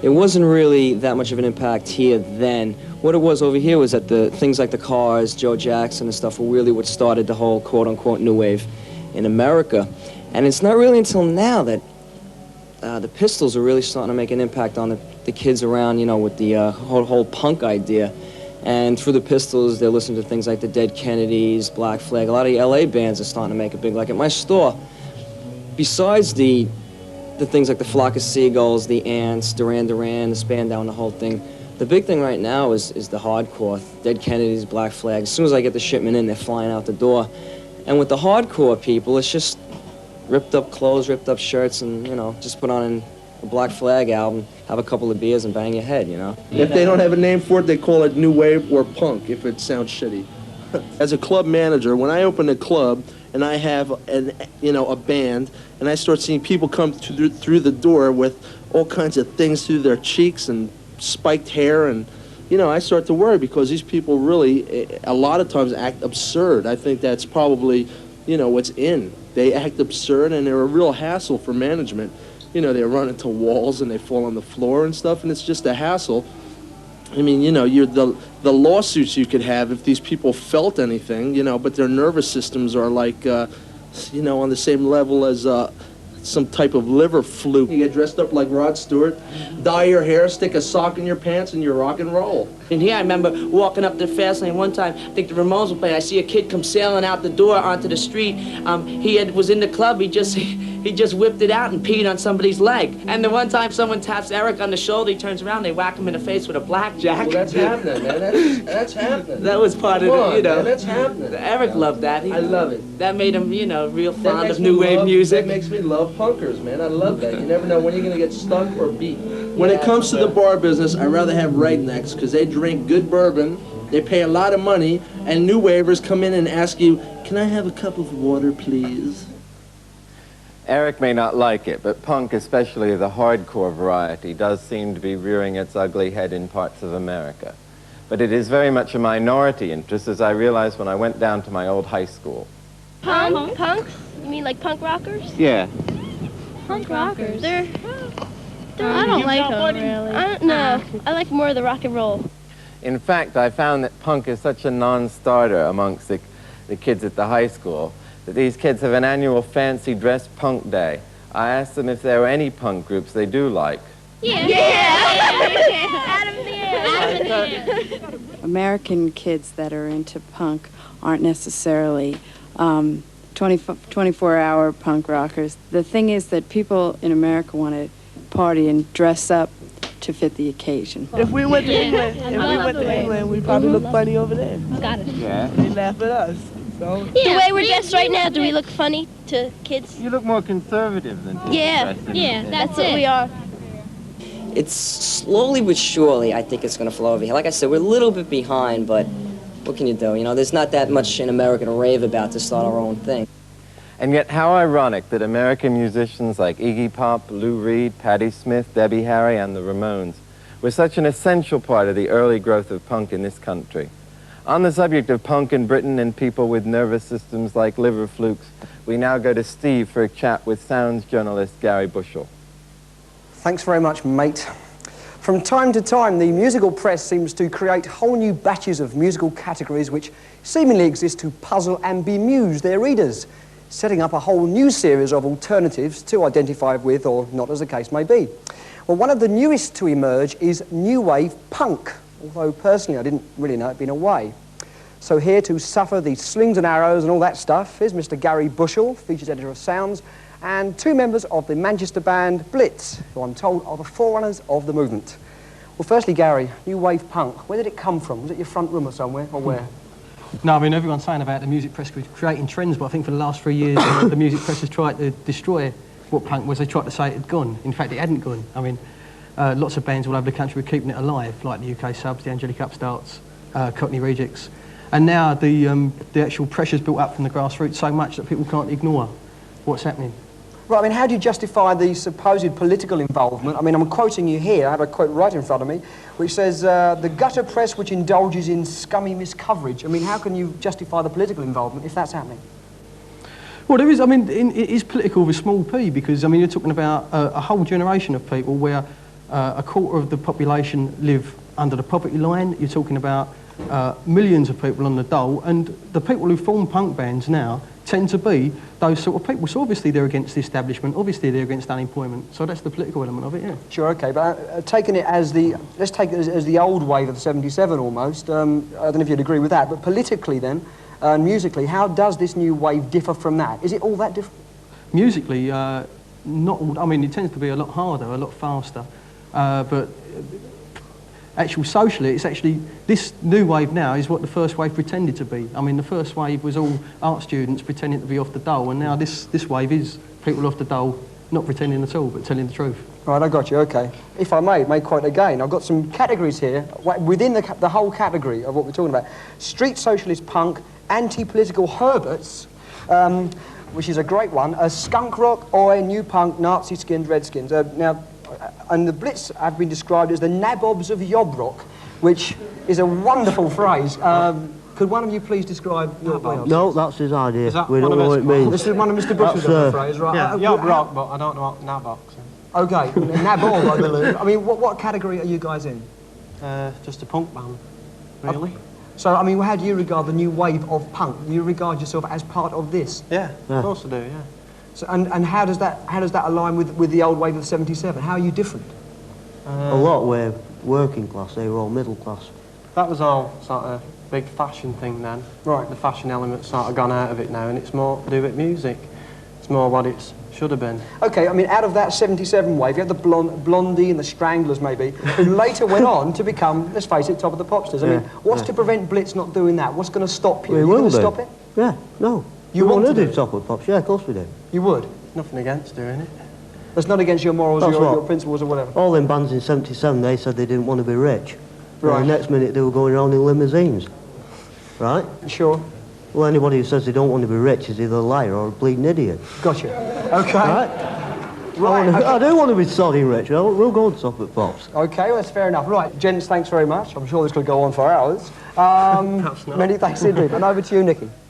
it wasn't really that much of an impact here then. What it was over here was that the things like the Cars, Joe Jackson and stuff were really what started the whole quote-unquote new wave in America. And it's not really until now that the Pistols are really starting to make an impact on the kids around, you know, with the whole punk idea. And through the Pistols, they're listening to things like the Dead Kennedys, Black Flag. A lot of the LA bands are starting to make a big, like at my store, besides the things like the Flock of Seagulls, the Ants, Duran Duran, the Spandau, and the whole thing, the big thing right now is the hardcore. Dead Kennedys, Black Flag. As soon as I get the shipment in, they're flying out the door. And with the hardcore people, it's just ripped up clothes, ripped up shirts, and, you know, just put on a Black Flag album, have a couple of beers, and bang your head, you know? If they don't have a name for it, they call it new wave or punk, if it sounds shitty. As a club manager, when I open a club and I have a band, and I start seeing people come through the door with all kinds of things through their cheeks and spiked hair, and, you know, I start to worry because these people really, a lot of times, act absurd. I think that's probably, you know, what's in. They act absurd, and they're a real hassle for management. You know, they run into walls and they fall on the floor and stuff, and it's just a hassle. I mean, you know, the lawsuits you could have if these people felt anything, you know, but their nervous systems are like, you know, on the same level as some type of liver fluke. You get dressed up like Rod Stewart, dye your hair, stick a sock in your pants, and you rock and roll. And here I remember walking up the fast lane one time, I think the Ramones were playing, I see a kid come sailing out the door onto the street. Was in the club, he just whipped it out and peed on somebody's leg. And the one time someone taps Eric on the shoulder, he turns around, they whack him in the face with a blackjack. Well, that's happening, man. That's happening. That was part of it, you know. Man, that's happening. Eric loved that. I love it. That made him, you know, real fond of new wave music. That makes me love punkers, man. I love that. You never know when you're going to get stuck or beat. When it comes to the bar business, I'd rather have rednecks because they drink good bourbon, they pay a lot of money, and new wavers come in and ask you, can I have a cup of water, please? Eric may not like it, but punk, especially the hardcore variety, does seem to be rearing its ugly head in parts of America. But it is very much a minority interest, as I realized when I went down to my old high school. Punks? You mean like punk rockers? Yeah. Punk rockers? I don't like them, really. No, I like more of the rock and roll. In fact, I found that punk is such a non-starter amongst the kids at the high school that these kids have an annual fancy dress punk day. I asked them if there were any punk groups they do like. Yeah. American kids that are into punk aren't necessarily 24-hour punk rockers. The thing is that people in America want to party and dress up to fit the occasion. If we went to England, we'd probably look funny over there. Got it. Yeah. They laugh at us. So. Yeah, the way we're dressed right now, do we look funny to kids? You look more conservative than people. Yeah, that's what we are. It's slowly but surely, I think it's going to flow over here. Like I said, we're a little bit behind, but what can you do? You know, there's not that much in America to rave about to start our own thing. And yet, how ironic that American musicians like Iggy Pop, Lou Reed, Patti Smith, Debbie Harry, and the Ramones were such an essential part of the early growth of punk in this country. On the subject of punk in Britain and people with nervous systems like liver flukes, we now go to Steve for a chat with sounds journalist Gary Bushell. Thanks very much, mate. From time to time, the musical press seems to create whole new batches of musical categories which seemingly exist to puzzle and bemuse their readers, setting up a whole new series of alternatives to identify with, or not, as the case may be. Well, one of the newest to emerge is new wave punk, although personally I didn't really know it'd been a way. So here to suffer the slings and arrows and all that stuff is Mr. Gary Bushell, features editor of Sounds, and two members of the Manchester band Blitz, who I'm told are the forerunners of the movement. Well, firstly, Gary, new wave punk, where did it come from? Was it your front room or somewhere, or where? No, I mean, everyone's saying about the music press creating trends, but I think for the last 3 years, the music press has tried to destroy what punk was. They tried to say it had gone. In fact, it hadn't gone. I mean, lots of bands all over the country were keeping it alive, like the UK Subs, the Angelic Upstarts, Cockney Rejects. And now the actual pressure's built up from the grassroots so much that people can't ignore what's happening. Right, I mean, how do you justify the supposed political involvement? I mean, I'm quoting you here, I have a quote right in front of me, which says, the gutter press which indulges in scummy miscoverage. I mean, how can you justify the political involvement if that's happening? Well, there is, I mean, it is political with a small p, because, I mean, you're talking about a whole generation of people where a quarter of the population live under the poverty line. You're talking about millions of people on the dole, and the people who form punk bands now tend to be those sort of people. So obviously they're against the establishment, obviously they're against unemployment, so that's the political element of it, yeah. Sure, okay, but taking it as the, let's take it as the old wave of the 77 almost, I don't know if you'd agree with that, but politically then, musically, how does this new wave differ from that? Is it all that different? Musically, not all, I mean, it tends to be a lot harder, a lot faster, but actual socially, it's actually, this new wave now is what the first wave pretended to be. I mean, the first wave was all art students pretending to be off the dole, and now this wave is people off the dole not pretending at all, but telling the truth. Right, I got you, okay. If I may quote again, I've got some categories here, within the whole category of what we're talking about. Street socialist punk, anti-political Herberts, which is a great one, skunk rock, oi, new punk, Nazi skins, redskins. Now, and the Blitz have been described as the nabobs of yob rock, which is a wonderful phrase. Could one of you please describe yob rock? No, that's his idea. Is that we don't know what it means. This is one of Mr. Bushell's phrase, right? Yeah, yob rock, but I don't know what nabox is. Okay, nabob, I believe. I mean, what category are you guys in? Just a punk band, really. So, I mean, how do you regard the new wave of punk? Do you regard yourself as part of this? Yeah, of course I do, yeah. So, and how does that align with the old wave of 77? How are you different? A lot were working class, they were all middle class. That was all sort of big fashion thing then. Right. The fashion element's sort of gone out of it now, and it's more to do with music. It's more what it should have been. Okay, I mean, out of that 77 wave, you had the Blondie and the Stranglers, maybe, who later went on to become, let's face it, top of the popsters. I mean, what's to prevent Blitz not doing that? What's going to stop you? We Are you will going to do. stop it? Yeah, no. You we want to to do top of pops? Yeah, of course we do. You would? Nothing against doing it. That's not against your morals or That's your what? principles or whatever? All them bands in 77, they said they didn't want to be rich. Right. And the next minute they were going around in limousines. Right? Sure. Well, anybody who says they don't want to be rich is either a liar or a bleeding idiot. Gotcha. Okay. Right? I do want to be sodding rich. We'll go on top at pops. Okay, well, that's fair enough. Right, gents, thanks very much. I'm sure this could go on for hours. Many thanks indeed. And over to you, Nicky.